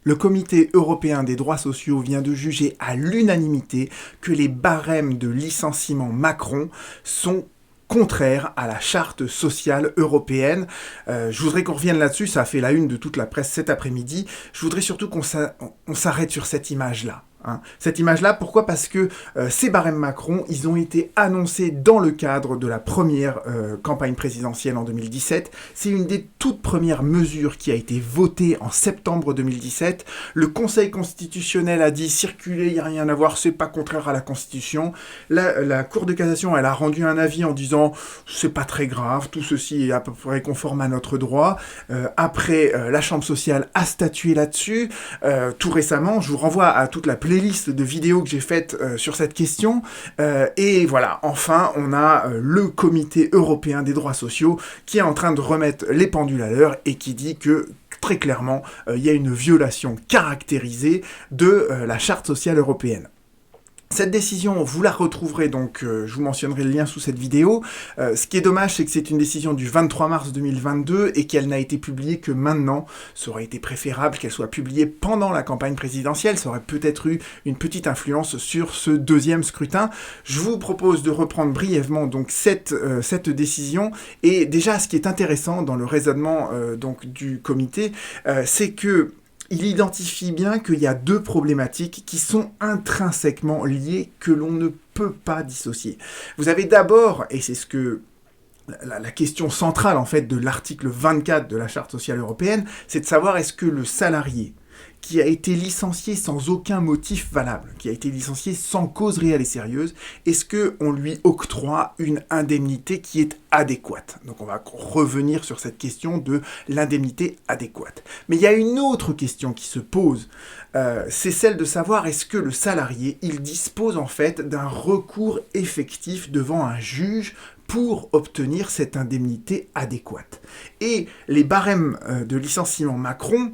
Le Comité européen des droits sociaux vient de juger à l'unanimité que les barèmes de licenciement Macron sont contraires à la charte sociale européenne. Je voudrais qu'on revienne là-dessus, ça a fait la une de toute la presse cet après-midi. Je voudrais surtout qu'on s'arrête sur cette image-là. Cette image-là, pourquoi? Parce que ces barèmes Macron, ils ont été annoncés dans le cadre de la première campagne présidentielle en 2017. C'est une des toutes premières mesures qui a été votée en septembre 2017. Le Conseil constitutionnel a dit circuler, il n'y a rien à voir, c'est pas contraire à la Constitution. La Cour de cassation, elle a rendu un avis en disant c'est pas très grave, tout ceci est à peu près conforme à notre droit. Après, la Chambre sociale a statué là-dessus. Tout récemment, je vous renvoie à toute la playlist de vidéos que j'ai faites sur cette question. Et voilà, enfin, on a le Comité européen des droits sociaux qui est en train de remettre les pendules à l'heure et qui dit que très clairement, il y a une violation caractérisée de la Charte sociale européenne. Cette décision, vous la retrouverez donc, je vous mentionnerai le lien sous cette vidéo. Ce qui est dommage, c'est que c'est une décision du 23 mars 2022 et qu'elle n'a été publiée que maintenant. Ça aurait été préférable qu'elle soit publiée pendant la campagne présidentielle. Ça aurait peut-être eu une petite influence sur ce deuxième scrutin. Je vous propose de reprendre brièvement donc cette décision. Et déjà, ce qui est intéressant dans le raisonnement donc du comité, c'est que il identifie bien qu'il y a deux problématiques qui sont intrinsèquement liées, que l'on ne peut pas dissocier. Vous avez d'abord, et c'est ce que la question centrale en fait de l'article 24 de la Charte sociale européenne, c'est de savoir est-ce que le salarié qui a été licencié sans aucun motif valable, qui a été licencié sans cause réelle et sérieuse, est-ce qu'on lui octroie une indemnité qui est adéquate? Donc on va revenir sur cette question de l'indemnité adéquate. Mais il y a une autre question qui se pose, c'est celle de savoir est-ce que le salarié, il dispose en fait d'un recours effectif devant un juge pour obtenir cette indemnité adéquate. Et les barèmes de licenciement Macron,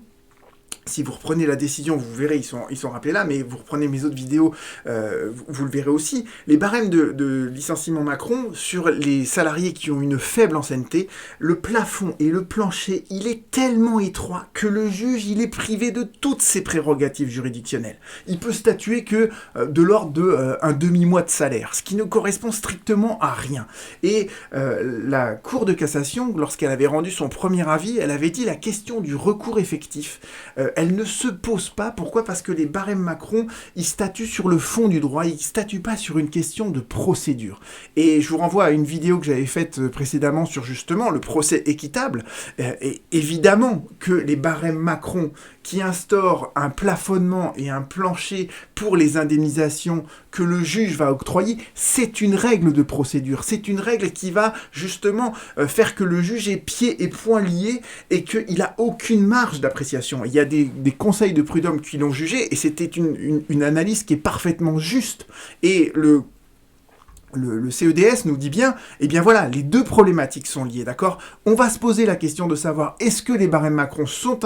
si vous reprenez la décision, vous verrez, ils sont rappelés là, mais vous reprenez mes autres vidéos, vous le verrez aussi. Les barèmes de licenciement Macron, sur les salariés qui ont une faible ancienneté, le plafond et le plancher, il est tellement étroit que le juge, il est privé de toutes ses prérogatives juridictionnelles. Il peut statuer que de l'ordre d'un demi-mois de salaire, ce qui ne correspond strictement à rien. Et la Cour de cassation, lorsqu'elle avait rendu son premier avis, elle avait dit la question du recours effectif, elle ne se pose pas. Pourquoi? Parce que les barèmes Macron, ils statuent sur le fond du droit, ils ne statuent pas sur une question de procédure. Et je vous renvoie à une vidéo que j'avais faite précédemment sur justement le procès équitable. Et évidemment que les barèmes Macron qui instaurent un plafonnement et un plancher pour les indemnisations que le juge va octroyer, c'est une règle de procédure, c'est une règle qui va justement faire que le juge ait pieds et poings liés et qu'il n'a aucune marge d'appréciation. Il y a des conseils de prud'homme qui l'ont jugé et c'était une analyse qui est parfaitement juste. Et le CEDS nous dit bien, eh bien voilà, les deux problématiques sont liées, d'accord? On va se poser la question de savoir est-ce que les barèmes Macron sont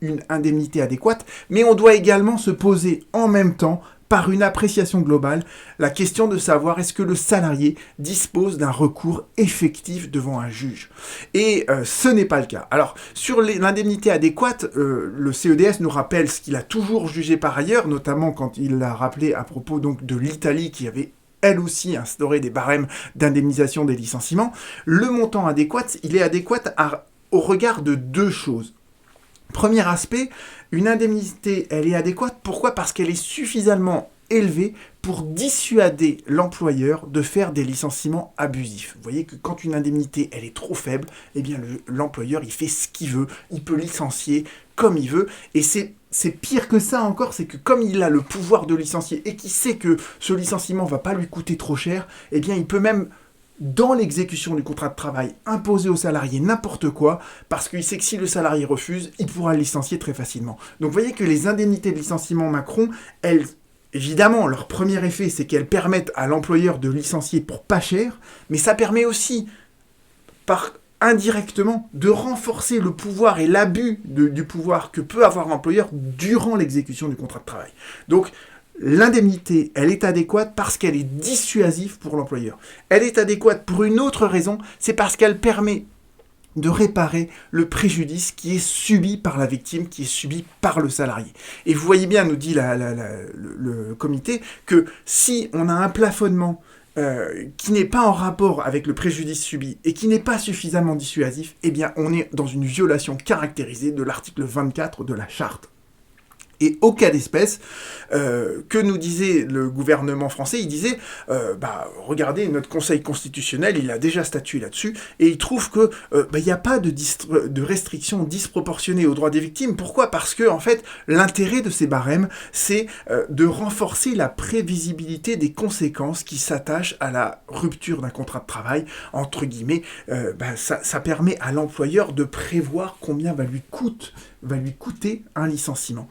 une indemnité adéquate, mais on doit également se poser en même temps, par une appréciation globale, la question de savoir est-ce que le salarié dispose d'un recours effectif devant un juge. Et ce n'est pas le cas. Alors, sur l'indemnité adéquate, le CEDS nous rappelle ce qu'il a toujours jugé par ailleurs, notamment quand il l'a rappelé à propos donc de l'Italie qui avait elle aussi instauré des barèmes d'indemnisation des licenciements. Le montant adéquat, il est adéquat au regard de deux choses. Premier aspect, une indemnité, elle est adéquate. Pourquoi? Parce qu'elle est suffisamment élevée pour dissuader l'employeur de faire des licenciements abusifs. Vous voyez que quand une indemnité, elle est trop faible, eh bien l'employeur, il fait ce qu'il veut, il peut licencier comme il veut, et c'est pire que ça encore, c'est que comme il a le pouvoir de licencier et qu'il sait que ce licenciement va pas lui coûter trop cher, eh bien il peut même dans l'exécution du contrat de travail, imposer au salarié n'importe quoi, parce qu'il sait que si le salarié refuse, il pourra le licencier très facilement. Donc vous voyez que les indemnités de licenciement Macron, elles, évidemment, leur premier effet, c'est qu'elles permettent à l'employeur de licencier pour pas cher, mais ça permet aussi, indirectement, de renforcer le pouvoir et l'abus du pouvoir que peut avoir l'employeur durant l'exécution du contrat de travail. Donc, l'indemnité, elle est adéquate parce qu'elle est dissuasive pour l'employeur. Elle est adéquate pour une autre raison, c'est parce qu'elle permet de réparer le préjudice qui est subi par la victime, qui est subi par le salarié. Et vous voyez bien, nous dit le comité, que si on a un plafonnement qui n'est pas en rapport avec le préjudice subi et qui n'est pas suffisamment dissuasif, eh bien on est dans une violation caractérisée de l'article 24 de la charte. Et au cas d'espèce, que nous disait le gouvernement français, il disait, regardez, notre Conseil constitutionnel, il a déjà statué là-dessus, et il trouve que il n'y a pas de restriction disproportionnée aux droits des victimes. Pourquoi ? Parce que, en fait, l'intérêt de ces barèmes, c'est de renforcer la prévisibilité des conséquences qui s'attachent à la rupture d'un contrat de travail. Entre guillemets, ça permet à l'employeur de prévoir combien va lui coûter un licenciement.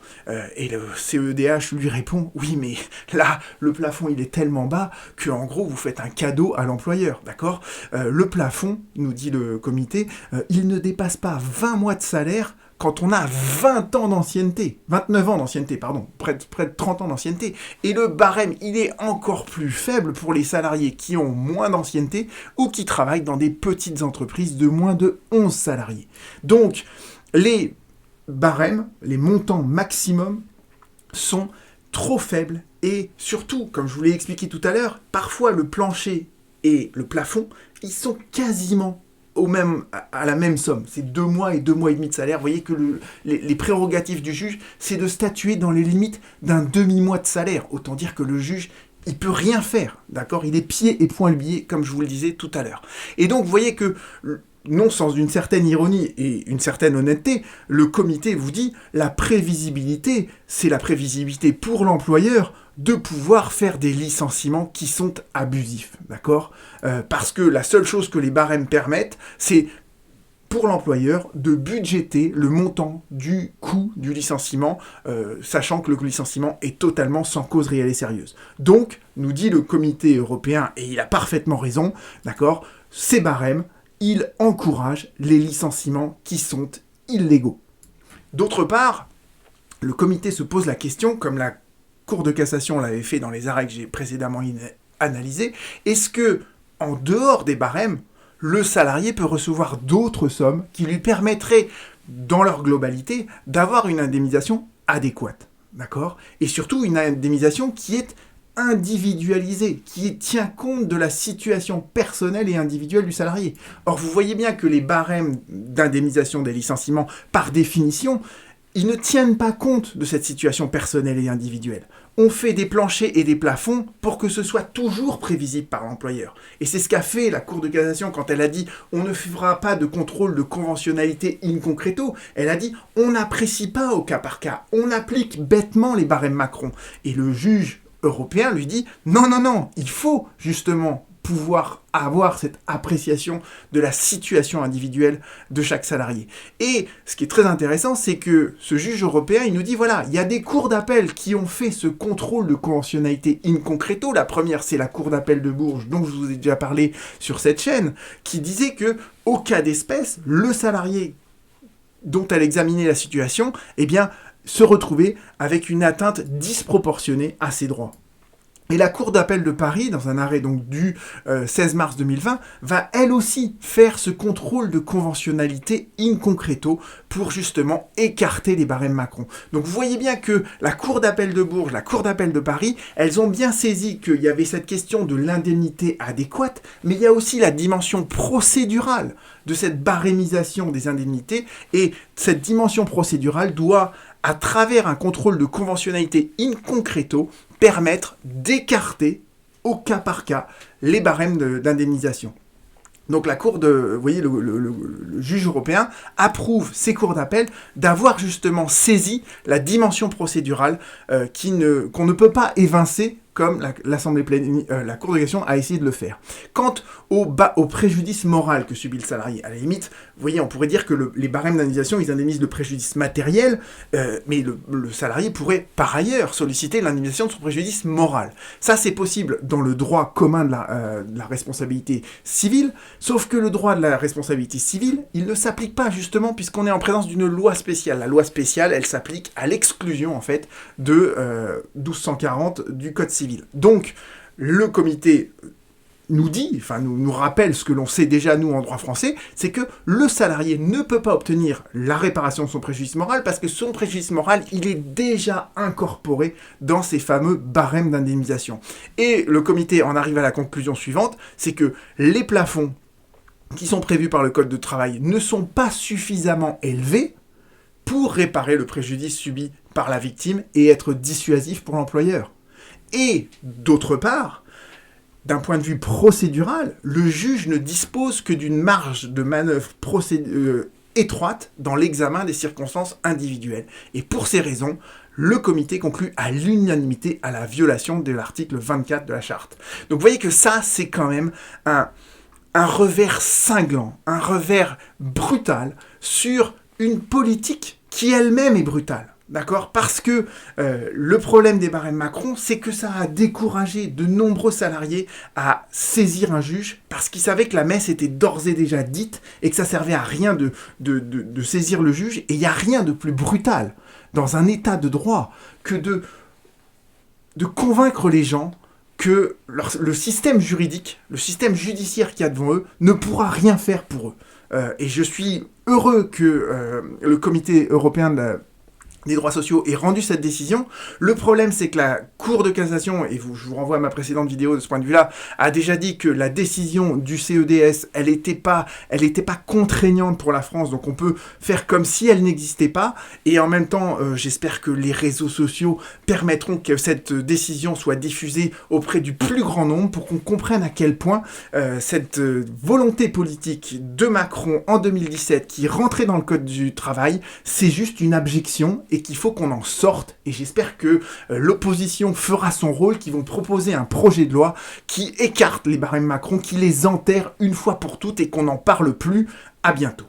Et le CEDH lui répond, oui, mais là, le plafond, il est tellement bas que, en gros, vous faites un cadeau à l'employeur, d'accord ? Le plafond, nous dit le comité, il ne dépasse pas 20 mois de salaire quand on a 29 ans d'ancienneté, près de 30 ans d'ancienneté. Et le barème, il est encore plus faible pour les salariés qui ont moins d'ancienneté ou qui travaillent dans des petites entreprises de moins de 11 salariés. Donc, les barèmes, les montants maximum sont trop faibles et surtout, comme je vous l'ai expliqué tout à l'heure, parfois le plancher et le plafond, ils sont quasiment à la même somme. C'est 2 mois et 2 mois et demi de salaire. Vous voyez que les prérogatives du juge, c'est de statuer dans les limites d'un demi-mois de salaire. Autant dire que le juge, il peut rien faire, d'accord ? Il est pieds et poings liés, comme je vous le disais tout à l'heure. Et donc, vous voyez que non sans une certaine ironie et une certaine honnêteté, le comité vous dit la prévisibilité, c'est la prévisibilité pour l'employeur de pouvoir faire des licenciements qui sont abusifs, d'accord ? Parce que la seule chose que les barèmes permettent, c'est pour l'employeur de budgéter le montant du coût du licenciement, sachant que le licenciement est totalement sans cause réelle et sérieuse. Donc, nous dit le comité européen, et il a parfaitement raison, d'accord ? Ces barèmes, il encourage les licenciements qui sont illégaux. D'autre part, le comité se pose la question, comme la Cour de cassation l'avait fait dans les arrêts que j'ai précédemment analysés, est-ce que, en dehors des barèmes, le salarié peut recevoir d'autres sommes qui lui permettraient, dans leur globalité, d'avoir une indemnisation adéquate, d'accord ? Et surtout, une indemnisation qui est individualisé, qui tient compte de la situation personnelle et individuelle du salarié. Or, vous voyez bien que les barèmes d'indemnisation des licenciements, par définition, ils ne tiennent pas compte de cette situation personnelle et individuelle. On fait des planchers et des plafonds pour que ce soit toujours prévisible par l'employeur. Et c'est ce qu'a fait la Cour de cassation quand elle a dit « on ne fera pas de contrôle de conventionnalité in concreto ». Elle a dit « on n'apprécie pas au cas par cas, on applique bêtement les barèmes Macron ». Et le juge européen lui dit « non, il faut justement pouvoir avoir cette appréciation de la situation individuelle de chaque salarié. » Et ce qui est très intéressant, c'est que ce juge européen, il nous dit, voilà, il y a des cours d'appel qui ont fait ce contrôle de conventionnalité in concreto. La première, c'est la cour d'appel de Bourges, dont je vous ai déjà parlé sur cette chaîne, qui disait que, au cas d'espèce, le salarié dont elle examinait la situation, eh bien, se retrouver avec une atteinte disproportionnée à ses droits. Et la Cour d'appel de Paris, dans un arrêt donc du 16 mars 2020, va elle aussi faire ce contrôle de conventionnalité in concreto pour justement écarter les barèmes Macron. Donc vous voyez bien que la Cour d'appel de Bourges, la Cour d'appel de Paris, elles ont bien saisi qu'il y avait cette question de l'indemnité adéquate, mais il y a aussi la dimension procédurale de cette barémisation des indemnités, et cette dimension procédurale doit, à travers un contrôle de conventionnalité in concreto, permettre d'écarter au cas par cas les barèmes d'indemnisation. Donc la cour vous voyez, le juge européen approuve ces cours d'appel d'avoir justement saisi la dimension procédurale qu'on ne peut pas évincer comme la Cour de cassation a essayé de le faire. Quant au préjudice moral que subit le salarié, à la limite, vous voyez, on pourrait dire que les barèmes d'indemnisation, ils indemnisent le préjudice matériel, mais le salarié pourrait par ailleurs solliciter l'indemnisation de son préjudice moral. Ça, c'est possible dans le droit commun de la responsabilité civile, sauf que le droit de la responsabilité civile, il ne s'applique pas justement puisqu'on est en présence d'une loi spéciale. La loi spéciale, elle s'applique à l'exclusion, en fait, de 1240 du Code civil. Donc, le comité nous dit, enfin nous rappelle ce que l'on sait déjà nous en droit français, c'est que le salarié ne peut pas obtenir la réparation de son préjudice moral parce que son préjudice moral, il est déjà incorporé dans ces fameux barèmes d'indemnisation. Et le comité en arrive à la conclusion suivante, c'est que les plafonds qui sont prévus par le Code de travail ne sont pas suffisamment élevés pour réparer le préjudice subi par la victime et être dissuasif pour l'employeur. Et d'autre part, d'un point de vue procédural, le juge ne dispose que d'une marge de manœuvre étroite dans l'examen des circonstances individuelles. Et pour ces raisons, le comité conclut à l'unanimité à la violation de l'article 24 de la charte. Donc vous voyez que ça, c'est quand même un revers cinglant, un revers brutal sur une politique qui elle-même est brutale. D'accord ? Parce que le problème des barèmes Macron, c'est que ça a découragé de nombreux salariés à saisir un juge parce qu'ils savaient que la messe était d'ores et déjà dite et que ça servait à rien de saisir le juge. Et il n'y a rien de plus brutal dans un état de droit que de convaincre les gens que le système juridique, le système judiciaire qu'il y a devant eux ne pourra rien faire pour eux. Et je suis heureux que le comité européen des droits sociaux ait rendu cette décision. Le problème, c'est que la Cour de cassation, et je vous renvoie à ma précédente vidéo de ce point de vue-là, a déjà dit que la décision du CEDS, elle n'était pas contraignante pour la France, donc on peut faire comme si elle n'existait pas, et en même temps, j'espère que les réseaux sociaux permettront que cette décision soit diffusée auprès du plus grand nombre pour qu'on comprenne à quel point cette volonté politique de Macron en 2017 qui est rentrée dans le Code du travail, c'est juste une abjection et qu'il faut qu'on en sorte. Et j'espère que l'opposition fera son rôle, qu'ils vont proposer un projet de loi qui écarte les barèmes Macron, qui les enterre une fois pour toutes et qu'on n'en parle plus. À bientôt.